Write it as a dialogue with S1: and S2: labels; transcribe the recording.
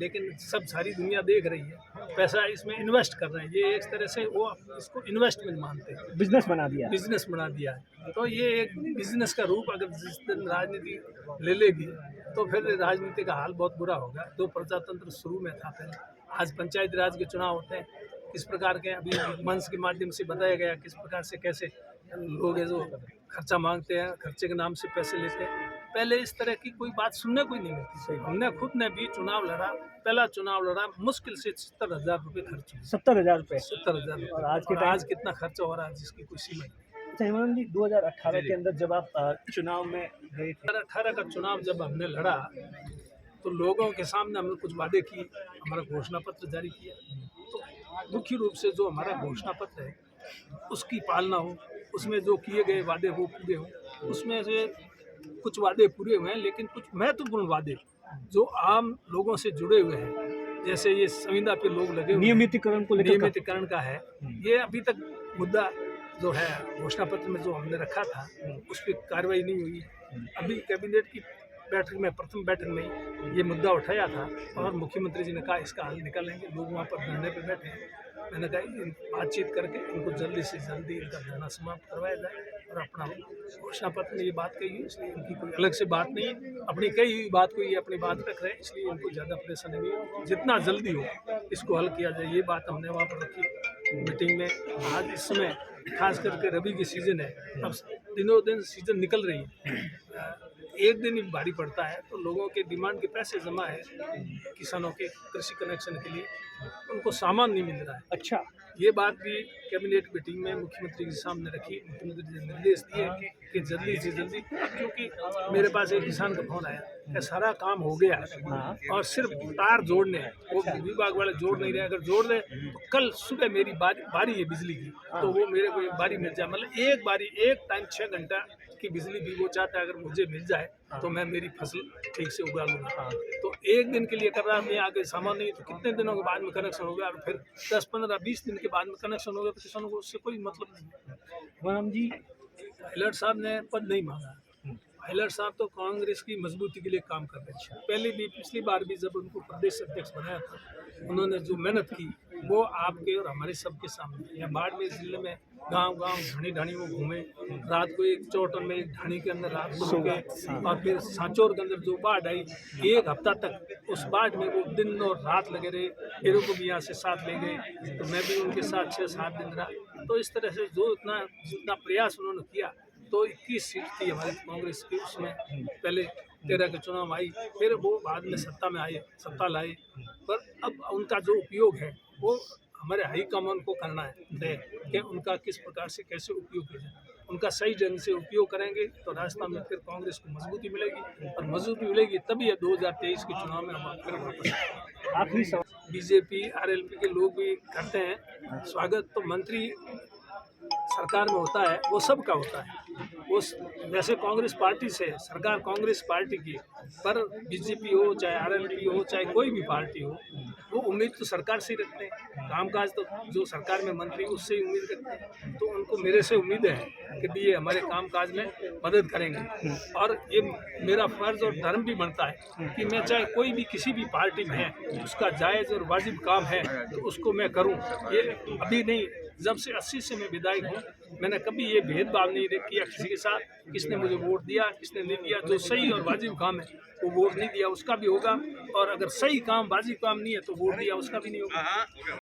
S1: लेकिन सब सारी दुनिया देख रही है, पैसा इसमें इन्वेस्ट कर रहे हैं। ये एक तरह से वो इसको इन्वेस्टमेंट मानते हैं,
S2: बिजनेस बना दिया।
S1: बिजनेस बना दिया है। तो ये एक बिजनेस का रूप अगर जिस दिन राजनीति ले लेगी तो फिर राजनीति का हाल बहुत बुरा होगा। तो प्रजातंत्र शुरू में था पहले, आज पंचायती राज के चुनाव होते हैं, किस प्रकार के अभी मंच के माध्यम से बताया गया किस प्रकार से कैसे लोग हैं जो खर्चा मांगते हैं, खर्चे के नाम से पैसे लेते हैं। पहले इस तरह की कोई बात सुनने को ही नहीं मिलती। हमने खुद ने भी चुनाव लड़ा, पहला चुनाव लड़ा, मुश्किल से 70,000 रुपये खर्च हुए।
S2: 70,000 रुपये।
S1: 70,000 रुपये।
S2: और
S1: आज कितना खर्चा हो रहा है जिसकी कोई सीमा नहीं।
S2: अच्छा हेमंत जी, 2018 के अंदर जब आप चुनाव में गए थे,
S1: 2018 का चुनाव जब हमने लड़ा तो लोगों के सामने हमने कुछ वादे किए, हमारा घोषणा पत्र जारी किया। तो मुख्य रूप से जो हमारा घोषणा पत्र है उसकी पालना हो, उसमें जो किए गए वादे वो पूरे हों। उसमें से कुछ वादे पूरे हुए हैं, लेकिन कुछ महत्वपूर्ण वादे जो आम लोगों से जुड़े हुए हैं, जैसे ये संविदा पे लोग लगे हुए
S2: नियमितीकरण को लेकर
S1: नियमितीकरण का है, ये अभी तक मुद्दा जो है घोषणा पत्र में जो हमने रखा था उस पर कार्रवाई नहीं हुई। अभी कैबिनेट की बैठक में, प्रथम बैठक में ये मुद्दा उठाया था और मुख्यमंत्री जी ने कहा इसका हल निकालेंगे। लोग वहाँ पर धरने पर बैठे हैं। मैंने कहा बातचीत करके इनको जल्दी से जल्दी इनका धरना समाप्त करवाया जाए और अपना घोषणा पत्र में ये बात कही है, इसलिए इनकी कोई अलग से बात नहीं है। अपनी कही हुई बात को ये अपनी बात रख रहे हैं, इसलिए इनको ज़्यादा परेशानी नहीं है। जितना जल्दी हो इसको हल किया जाए, ये बात हमने वहाँ पर रखी मीटिंग में। आज इस समय खास करके रबी की सीज़न है, अब दिनों दिन सीज़न निकल रही है, एक दिन ही भारी पड़ता है। तो लोगों के डिमांड के पैसे जमा है, किसानों के कृषि कनेक्शन के लिए, उनको सामान नहीं मिल रहा है।
S2: अच्छा,
S1: ये बात भी कैबिनेट मीटिंग में मुख्यमंत्री के सामने रखी। मुख्यमंत्री ने निर्देश दिए कि जल्दी से जल्दी, क्योंकि मेरे पास एक किसान का फोन आया कि सारा काम हो गया है और सिर्फ तार जोड़ने हैं, वो विभाग वाले जोड़ नहीं रहे। अगर जोड़ रहे तो कल सुबह मेरी बारी है बिजली की, तो वो मेरे को एक बारी मिल जाए, मतलब एक बारी, एक टाइम 6 घंटा की बिजली भी वो चाहता है। अगर मुझे मिल जाए तो मैं मेरी फसल ठीक से उगा लूँगा। तो एक दिन के लिए कर रहा मैं, आगे सामान नहीं तो कितने दिनों के बाद में कनेक्शन हो गया, और फिर 10, 15, 20 दिन के बाद में कनेक्शन हो गया, तो किसानों को उससे कोई मतलब नहीं।
S2: राम जी,
S1: पायलट साहब ने पद नहीं मांगा। पायलट साहब तो कांग्रेस की मजबूती के लिए काम कर रहे हैं। पहले भी, पिछली बार भी जब उनको प्रदेश अध्यक्ष बनाया था, उन्होंने जो मेहनत की वो आपके और हमारे सबके सामने। या बाड़मेर जिले में गांव-गांव, ढाणी-ढाणी वो घूमे, रात को एक चौटन में, एक ढाणी के अंदर रात को रुके, और फिर सांचौर के अंदर जो बाढ़ आई, 1 हफ्ता तक उस बाढ़ में वो दिन और रात लगे रहे। मेरे को भी यहाँ से साथ ले गए, तो मैं भी उनके साथ 6-7 दिन रहा। तो इस तरह से जो जितना प्रयास उन्होंने किया, तो 21 सीट थी हमारी कांग्रेस की, उसमें पहले 13 के चुनाव आई, फिर वो बाद में सत्ता में आए, सत्ता लाए। पर अब उनका जो उपयोग है वो हमारे हाईकमान को करना है कि उनका किस प्रकार से कैसे उपयोग किया जाए। उनका सही ढंग से उपयोग करेंगे तो राजस्थान में फिर कांग्रेस को मजबूती मिलेगी, और मजबूती मिलेगी तभी 2023 के चुनाव में हम फिर वापस
S2: आखिरी सवाल।
S1: बीजेपी आरएलपी के लोग भी करते हैं स्वागत। तो मंत्री सरकार में होता है वो सबका होता है, वो वैसे कांग्रेस पार्टी से सरकार कांग्रेस पार्टी की, पर बीजेपी हो चाहे आरएलपी हो चाहे कोई भी पार्टी हो, वो उम्मीद तो सरकार से ही रखते हैं। कामकाज तो जो सरकार में मंत्री उससे ही उम्मीद रखते हैं। तो उनको मेरे से उम्मीद है कि भी ये हमारे कामकाज में मदद करेंगे, और ये मेरा फर्ज और धर्म भी बनता है कि मैं चाहे कोई भी किसी भी पार्टी में है, उसका जायज़ और वाजिब काम है तो उसको मैं करूँ। ये अभी नहीं, जब से 80 से मैं विधायक हूँ, मैंने कभी ये भेदभाव नहीं किया किसी के साथ, किसने मुझे वोट दिया किसने नहीं दिया। जो सही और वाजिब काम है वो वोट नहीं दिया उसका भी होगा, और अगर सही काम वाजिब काम नहीं है तो वोट दिया उसका भी नहीं होगा।